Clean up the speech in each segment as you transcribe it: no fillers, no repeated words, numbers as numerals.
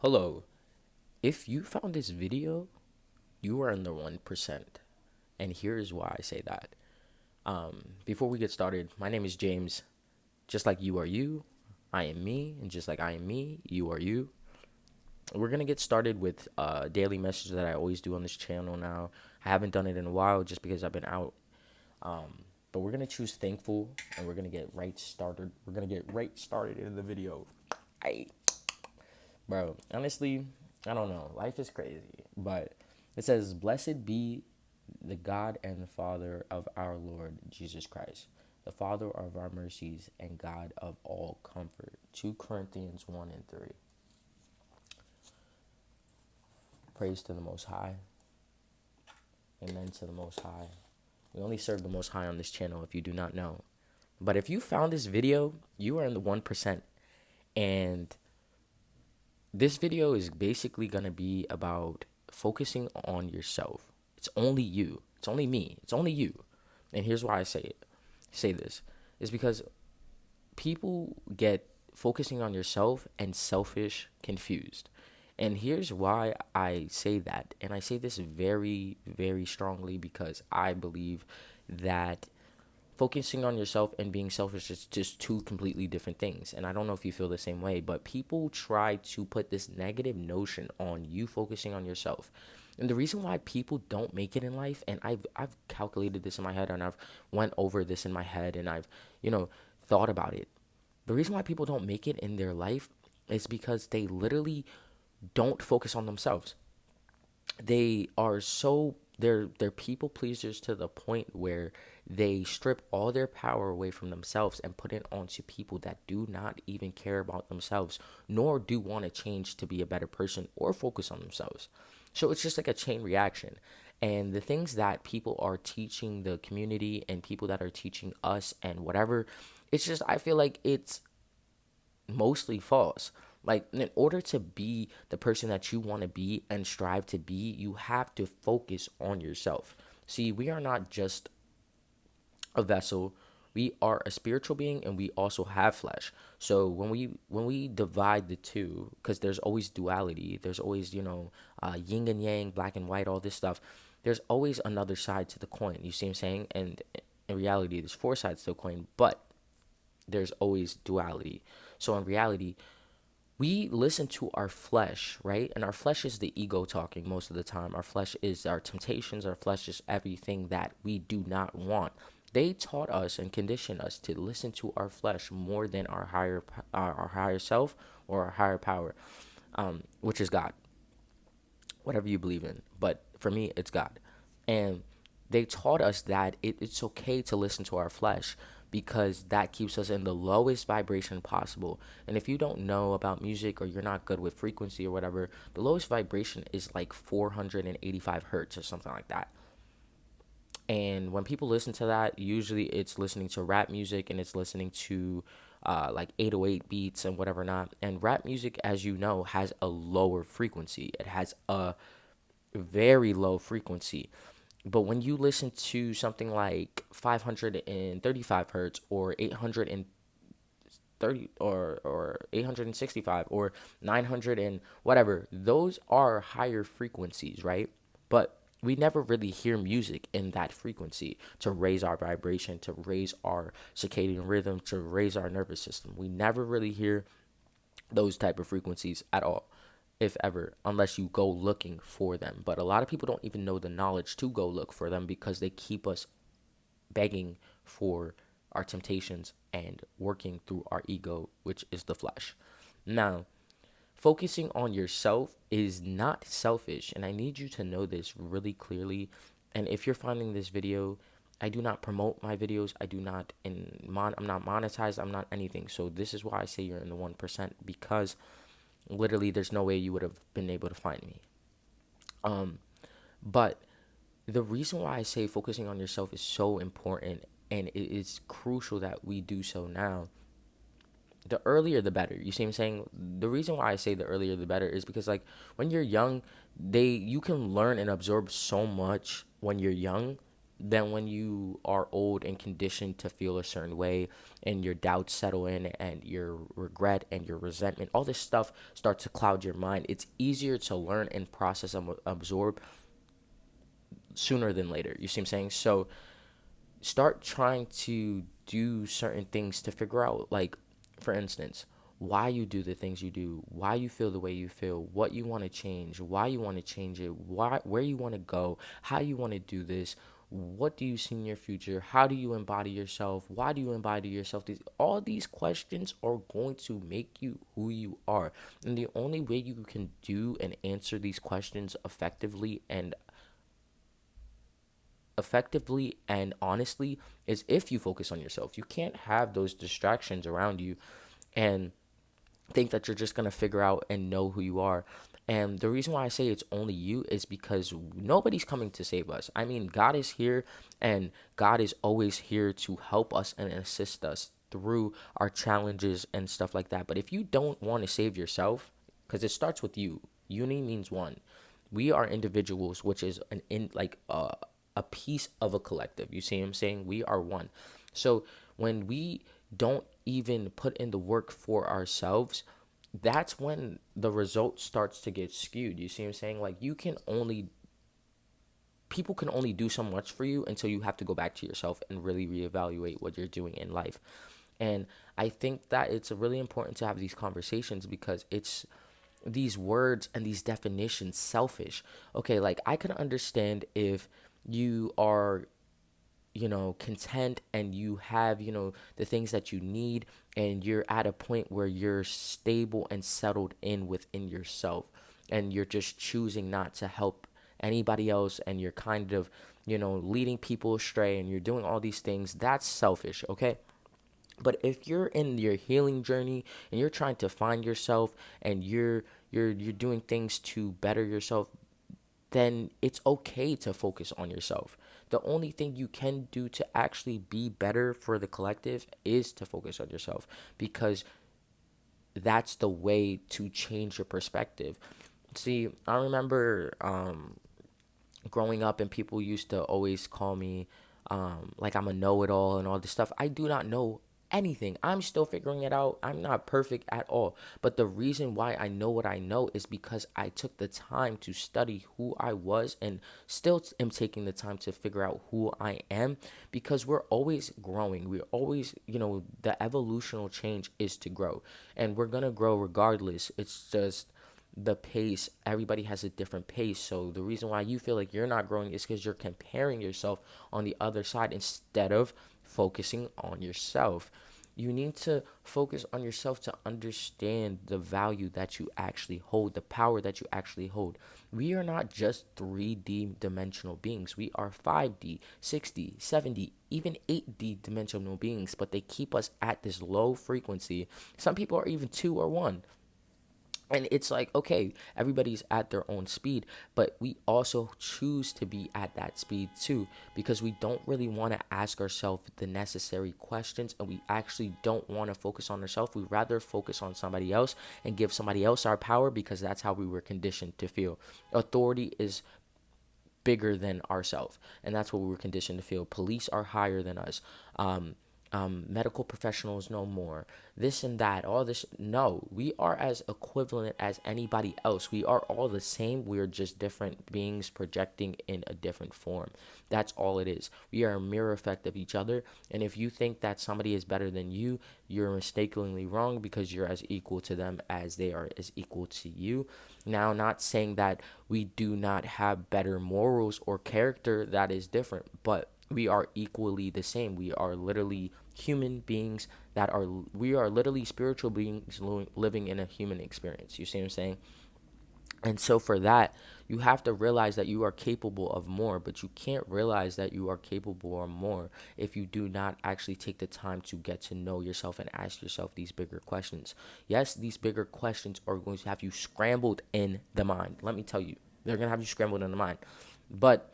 Hello. If you found this video, you are in the 1%. And here's why I say that. Before we get started, my name is James. Just like you are you, I am me. And just like I am me, you are you. We're going to get started with a daily message that I always do on this channel now. I haven't done it in a while just because I've been out. But we're going to choose thankful and we're going to get right started. We're going to get right started in the video. I Bro, honestly, I don't know. Life is crazy. But it says, "Blessed be the God and the Father of our Lord Jesus Christ, the Father of our mercies and God of all comfort." 2 Corinthians 1 and 3. Praise to the Most High. Amen to the Most High. We only serve the Most High on this channel if you do not know. But if you found this video, you are in the 1%. And this video is basically going to be about focusing on yourself. It's only you. It's only me. It's only you. And here's why I say this is because people get focusing on yourself and selfish confused. And here's why I say that. And I say this very, very strongly because I believe that focusing on yourself and being selfish is just two completely different things. And I don't know if you feel the same way, but people try to put this negative notion on you focusing on yourself. And the reason why people don't make it in life, and I've calculated this in my head and I've went over this in my head and I've, thought about it. The reason why people don't make it in their life is because they literally don't focus on themselves. They're people pleasers to the point where they strip all their power away from themselves and put it onto people that do not even care about themselves nor do want to change to be a better person or focus on themselves. So it's just like a chain reaction. And the things that people are teaching the community and people that are teaching us and whatever, it's just, I feel like it's mostly false. Like, in order to be the person that you want to be and strive to be, you have to focus on yourself. See, we are not just a vessel. We are a spiritual being and we also have flesh. So when we divide the two, because there's always duality, there's always, yin and yang, black and white, all this stuff. There's always another side to the coin. You see what I'm saying? And in reality, there's four sides to the coin, but there's always duality. So in reality, we listen to our flesh, right? And our flesh is the ego talking most of the time. Our flesh is our temptations. Our flesh is everything that we do not want. They taught us and conditioned us to listen to our flesh more than our higher self or our higher power, which is God, whatever you believe in. But for me, it's God. And they taught us that it's okay to listen to our flesh because that keeps us in the lowest vibration possible. And if you don't know about music or you're not good with frequency or whatever, the lowest vibration is like 485 hertz or something like that. And when people listen to that, usually it's listening to rap music and it's listening to like 808 beats and whatever not. And rap music, as you know, has a lower frequency. It has a very low frequency. But when you listen to something like 535 hertz or 830 or 865 or 900 and whatever, those are higher frequencies, right? But we never really hear music in that frequency to raise our vibration, to raise our circadian rhythm, to raise our nervous system. We never really hear those type of frequencies at all, if ever, unless you go looking for them. But a lot of people don't even know the knowledge to go look for them because they keep us begging for our temptations and working through our ego, which is the flesh. Now, focusing on yourself is not selfish, and I need you to know this really clearly. And if you're finding this video, I do not promote my videos. I'm not monetized. I'm not anything. So this is why I say you're in the 1% because literally there's no way you would have been able to find me. But the reason why I say focusing on yourself is so important and it is crucial that we do so now. The earlier the better. You see what I'm saying? The reason why I say the earlier the better is because like when you're young, you can learn and absorb so much when you're young then when you are old and conditioned to feel a certain way and your doubts settle in and your regret and your resentment, all this stuff starts to cloud your mind. It's easier to learn and process and absorb sooner than later. You see what I'm saying? So start trying to do certain things to figure out, like, for instance, why you do the things you do, why you feel the way you feel, what you want to change, why you want to change it, why, where you want to go, how you want to do this, what do you see in your future, how do you embody yourself, why do you embody yourself. These, all these questions are going to make you who you are, and the only way you can do and answer these questions effectively and honestly is if you focus on yourself. You can't have those distractions around you and think that you're just going to figure out and know who you are. And the reason why I say it's only you is because nobody's coming to save us. I mean, God is here, and God is always here to help us and assist us through our challenges and stuff like that. But if you don't want to save yourself, because it starts with you, unity means one. We are individuals, which is an in like a piece of a collective. You see what I'm saying? We are one. So when we don't even put in the work for ourselves, that's when the result starts to get skewed. You see what I'm saying? Like, you can only, people can only do so much for you until you have to go back to yourself and really reevaluate what you're doing in life. And I think that it's really important to have these conversations because it's these words and these definitions selfish. Okay, like, I can understand if you are, content and you have, the things that you need, and you're at a point where you're stable and settled in within yourself, and you're just choosing not to help anybody else, and you're kind of, leading people astray, and you're doing all these things. That's selfish, okay? But if you're in your healing journey and you're trying to find yourself, and you're doing things to better yourself, then it's okay to focus on yourself. The only thing you can do to actually be better for the collective is to focus on yourself, because that's the way to change your perspective. See, I remember growing up, and people used to always call me like I'm a know-it-all and all this stuff. I do not know anything. I'm still figuring it out. I'm not perfect at all. But the reason why I know what I know is because I took the time to study who I was, and still am taking the time to figure out who I am, because we're always growing. We're always, the evolutional change is to grow, and we're going to grow regardless. It's just the pace. Everybody has a different pace. So the reason why you feel like you're not growing is because you're comparing yourself on the other side instead of focusing on yourself. You need to focus on yourself to understand the value that you actually hold, the power that you actually hold. We are not just 3D dimensional beings. We are 5D, 6D, 7D, even 8D dimensional beings, but they keep us at this low frequency. Some people are even 2 or 1. And it's like, okay, everybody's at their own speed, but we also choose to be at that speed too, because we don't really want to ask ourselves the necessary questions, and we actually don't want to focus on ourselves. We rather focus on somebody else and give somebody else our power, because that's how we were conditioned to feel. Authority is bigger than ourselves, and that's what we were conditioned to feel. Police are higher than us. Medical professionals know more. This and that, all this. No, we are as equivalent as anybody else. We are all the same. We are just different beings projecting in a different form. That's all it is. We are a mirror effect of each other. And if you think that somebody is better than you, you're mistakenly wrong, because you're as equal to them as they are as equal to you. Now, not saying that we do not have better morals or character, that is different, but we are equally the same. We are literally human beings we are literally spiritual beings living in a human experience. You see what I'm saying? And so for that, you have to realize that you are capable of more, but you can't realize that you are capable of more if you do not actually take the time to get to know yourself and ask yourself these bigger questions. Yes, these bigger questions are going to have you scrambled in the mind. Let me tell you, they're going to have you scrambled in the mind. But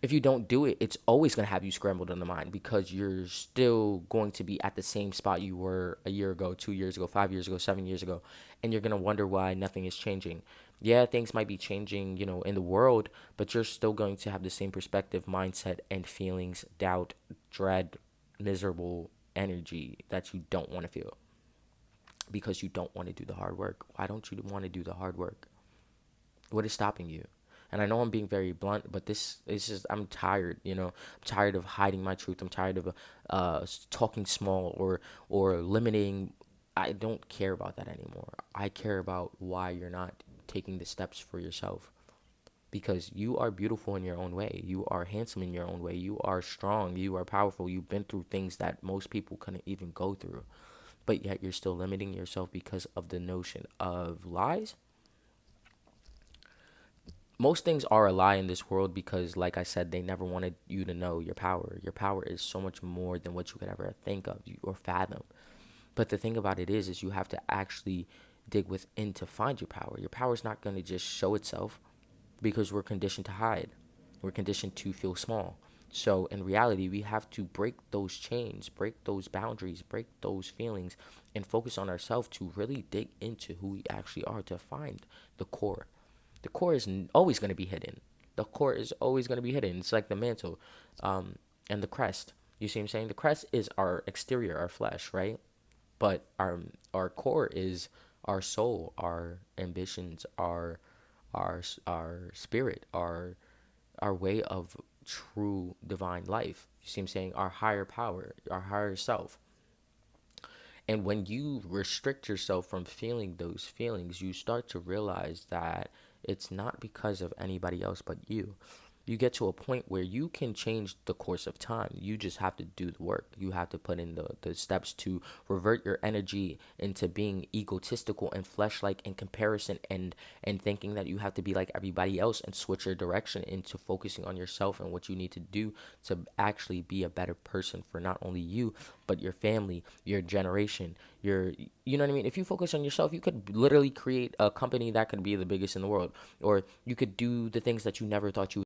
If you don't do it, it's always going to have you scrambled in the mind because you're still going to be at the same spot you were a year ago, 2 years ago, 5 years ago, 7 years ago, and you're going to wonder why nothing is changing. Yeah, things might be changing, in the world, but you're still going to have the same perspective, mindset, and feelings, doubt, dread, miserable energy that you don't want to feel because you don't want to do the hard work. Why don't you want to do the hard work? What is stopping you? And I know I'm being very blunt, but this is just, I'm tired, I'm tired of hiding my truth. I'm tired of talking small or limiting. I don't care about that anymore. I care about why you're not taking the steps for yourself, because you are beautiful in your own way. You are handsome in your own way. You are strong. You are powerful. You've been through things that most people couldn't even go through. But yet you're still limiting yourself because of the notion of lies. Most things are a lie in this world because, like I said, they never wanted you to know your power. Your power is so much more than what you could ever think of or fathom. But the thing about it is you have to actually dig within to find your power. Your power is not going to just show itself because we're conditioned to hide. We're conditioned to feel small. So in reality, we have to break those chains, break those boundaries, break those feelings, and focus on ourselves to really dig into who we actually are to find the core. The core is always going to be hidden. The core is always going to be hidden. It's like the mantle, and the crest. You see what I'm saying? The crest is our exterior, our flesh, right? But our core is our soul, our ambitions, our spirit, our way of true divine life. You see what I'm saying? Our higher power, our higher self. And when you restrict yourself from feeling those feelings, you start to realize that it's not because of anybody else but you. You get to a point where you can change the course of time. You just have to do the work. You have to put in the steps to revert your energy into being egotistical and flesh like in comparison, and thinking that you have to be like everybody else, and switch your direction into focusing on yourself and what you need to do to actually be a better person for not only you but your family, your generation, you know what I mean? If you focus on yourself, you could literally create a company that could be the biggest in the world, or you could do the things that you never thought you